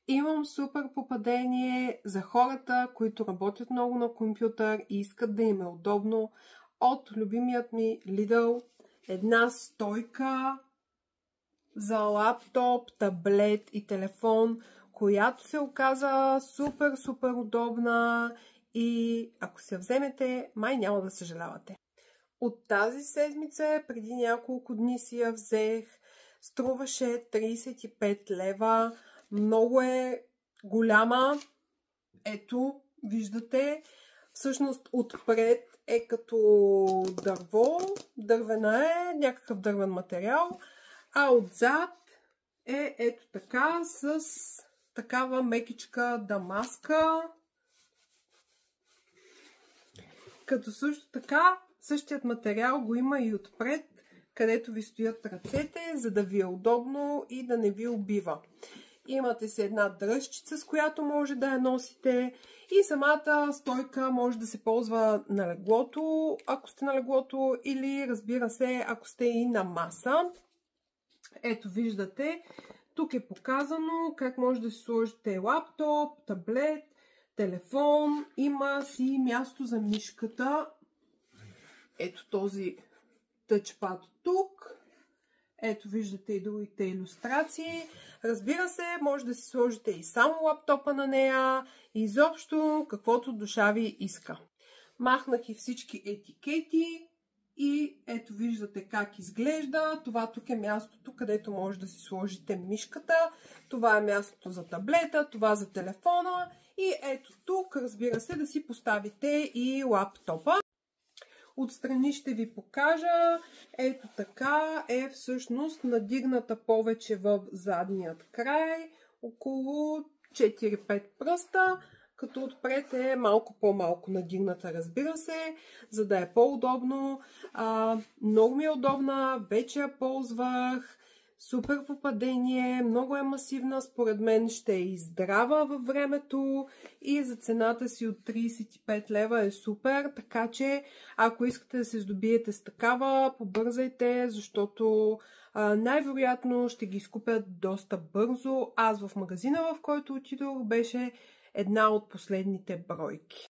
Имам супер попадение за хората, които работят много на компютър и искат да им е удобно. От любимият ми Lidl една стойка за лаптоп, таблет и телефон, която се оказа супер удобна и ако се вземете, май няма да съжалявате. От тази седмица, преди няколко дни си я взех, струваше 35 лева, много е голяма, ето, виждате, всъщност отпред е като дърво, дървена е, някакъв дървен материал, а отзад е ето така, с такава мекичка дамаска, като също така същият материал го има и отпред, където ви стоят ръцете, за да ви е удобно и да не ви убива. Имате си една дръжчица, с която може да я носите и самата стойка може да се ползва на леглото, ако сте на леглото, или разбира се, ако сте и на маса. Ето виждате, тук е показано как може да си сложите лаптоп, таблет, телефон. Има си място за мишката. Ето този тъчпад тук. Ето виждате и другите илюстрации. Разбира се, може да си сложите и само лаптопа на нея. Изобщо каквото душа ви иска. Махнах и всички етикети. И ето виждате как изглежда. Това тук е мястото, където може да си сложите мишката. Това е мястото за таблета, това за телефона. И ето тук, разбира се, да си поставите и лаптопа. Отстрани ще ви покажа. Ето така е всъщност надигната повече в задният край. Около 4-5 пръста. Като отпред е малко по-малко надигната, разбира се, за да е по-удобно. Много ми е удобна, вече я ползвах. Супер попадение, много е масивна, според мен ще е и здрава във времето и за цената си от 35 лева е супер, така че ако искате да се здобиете с такава, побързайте, защото най-вероятно ще ги изкупят доста бързо. Аз в магазина, в който отидох, беше една от последните бройки.